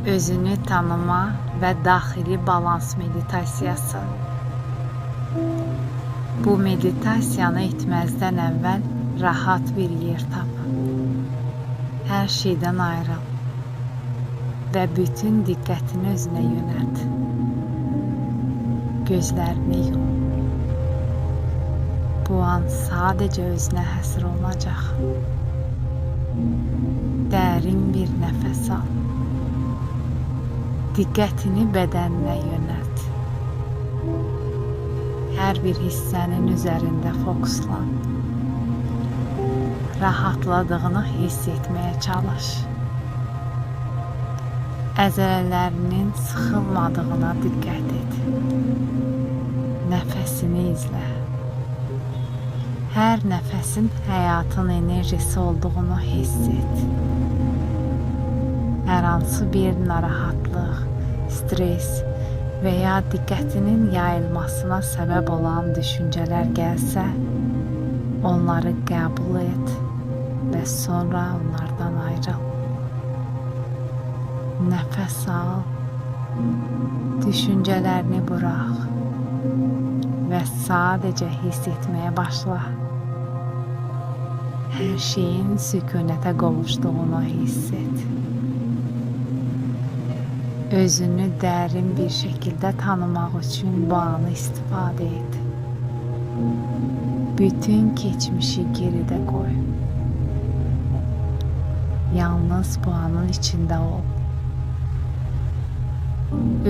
Özünü tanıma və daxili balans meditasiyası. Bu meditasiyanı etməzdən əvvəl rahat bir yer tap. Hər şeydən ayrıl və bütün diqqətini özünə yönəlt. Gözlərini yum. Bu an sadəcə özünə həsr olacaq. Dərin bir nəfəs al. Diqqətini bədəninə yönəlt. Hər bir hissənin üzərində fokuslan. Rahatladığını hiss etməyə çalış. Əzələlərinin sıxılmadığına diqqət et. Nəfəsini izlə. Hər nəfəsin həyatın enerjisi olduğunu hiss et. Hər hansı bir narahatlıq, stres və ya diqqətinin yayılmasına səbəb olan düşüncələr gəlsə, onları qəbul et və sonra onlardan ayrıl. Nəfəs al, düşüncələrini burax və sadəcə hiss etməyə başla. Hər şeyin sükunətə qovuşduğunu hiss et. Özünü dərin bir şəkildə tanımaq üçün bu anı istifadə et. Bütün keçmişi geridə qoy. Yalnız bu anın içində ol.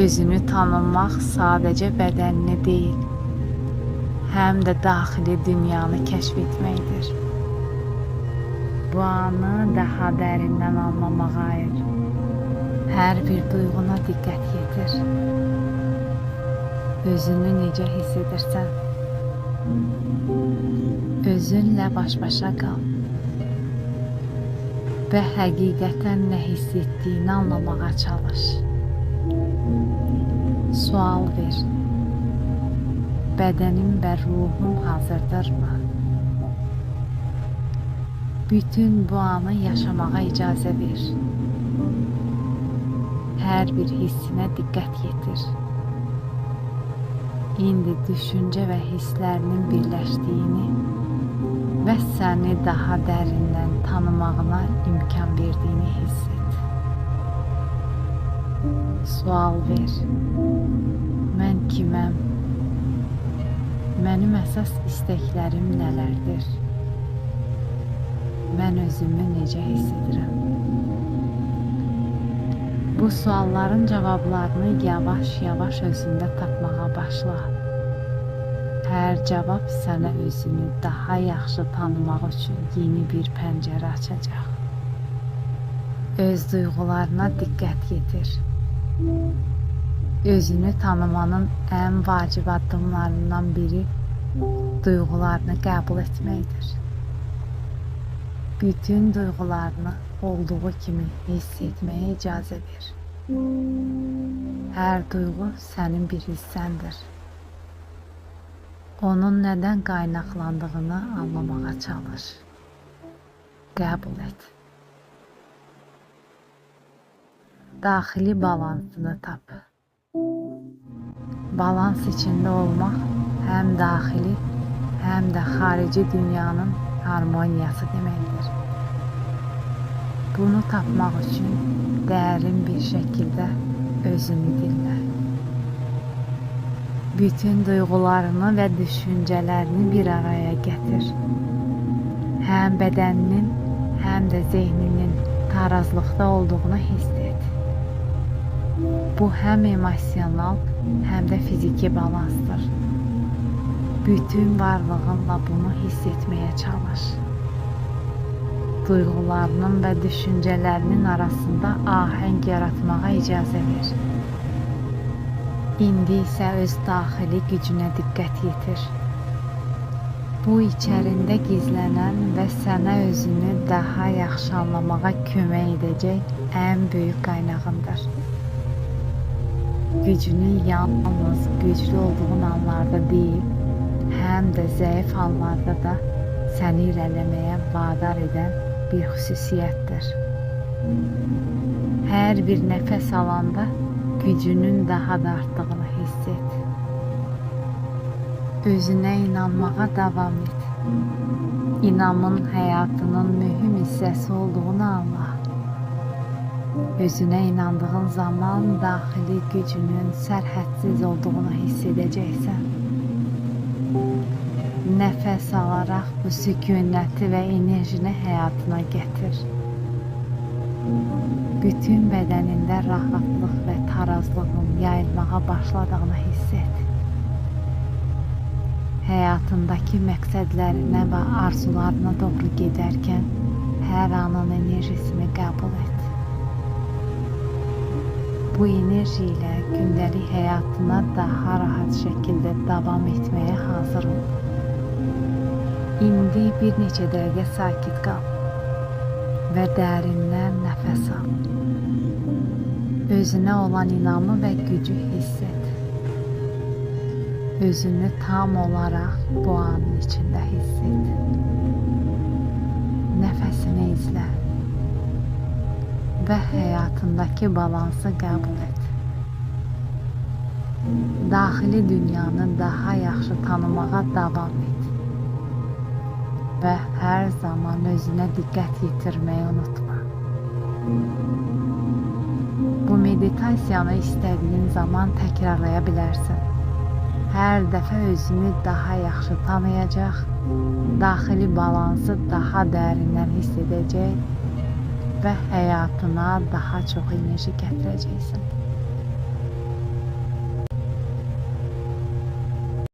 Özünü tanımaq sadəcə bədənini deyil, həm də daxili dünyanı kəşf etməkdir. Bu anı daha dərindən anlamağa ayır. Hər bir duyğuna diqqət yetir. Özünü necə hiss edirsən? Özünlə baş-başa qal və həqiqətən nə hiss etdiyini anlamağa çalış. Sual ver. Bədənim və ruhum hazırdırmı? Bütün bu anı yaşamağa icazə ver. Hər bir hissinə diqqət yetir. İndi düşüncə və hisslərinin birləşdiyini və səni daha dərindən tanımağına imkan verdiyini hiss et. Sual ver. Mən kiməm? Mənim əsas istəklərim nələrdir? Mən özümü necə hiss edirəm? Bu sualların cavablarını yavaş-yavaş özündə tapmağa başla. Hər cavab sənə özünü daha yaxşı tanımaq üçün yeni bir pəncərə açacaq. Öz duyğularına diqqət yetir. Özünü tanımanın ən vacib addımlarından biri duyğularını qəbul etməkdir. Bütün duyğularını olduğu kimi hiss etməyə icazə ver. Hər duyğu sənin bir hissəndir. Onun nədən qaynaqlandığını anlamağa çalış. Qəbul et. Daxili balansını tap. Balans içində olmaq həm daxili, həm də xarici dünyanın harmoniyası deməkdir. Bunu tapmaq üçün dərin bir şəkildə özünü dinlə. Bütün duyğularını və düşüncələrini bir araya gətir. Həm bədəninin, həm də zehninin tarazlıqda olduğunu hiss et. Bu həm emosional, həm də fiziki balansdır. Bütün varlığınla bunu hiss etməyə çalış. Duyğularının və düşüncələrinin arasında ahəng yaratmağa icazə ver. İndi isə öz daxili gücünə diqqət yetir. Bu içərində gizlənən və sənə özünü daha yaxşı anlamağa kömək edəcək ən böyük qaynağındır. Gücünü yalnız güclü olduğun anlarda deyil, həm də zəif anlarda da səni irəliləməyə vadar edən bir xüsusiyyətdir. Hər bir nəfəs alanda gücünün daha da artdığını hiss et. Özünə inanmağa davam et. İnamın həyatının mühüm hissəsi olduğunu anla. Özünə inandığın zaman daxili gücünün sərhədsiz olduğunu hiss edəcəksən. Nəfəs alaraq bu sükunəti və enerjini həyatına gətir. Bütün bədənində rahatlıq və tarazlığın yayılmağa başladığını hiss et. Həyatındakı məqsədlərinə və arzularına doğru gedərkən hər anın enerjisini qəbul et. Bu enerji ilə gündəlik həyatına daha rahat şəkildə davam etməyə hazır ol. İndi bir neçə dəqiqə sakit qal və dərindən nəfəs al. Özünə olan inamı və gücü hiss et. Özünü tam olaraq bu anın içində hiss et. Nəfəsini izlə və həyatındakı balansı qəbul et. Daxili dünyanı daha yaxşı tanımağa davam et. Və hər zaman özünə diqqət yetirməyi unutma. Bu meditasiyanı istədiyin zaman təkrarlaya bilərsən. Hər dəfə özünü daha yaxşı tanıyacaq, daxili balansı daha dərindən hiss edəcək və həyatına daha çox enerji gətirəcəksən.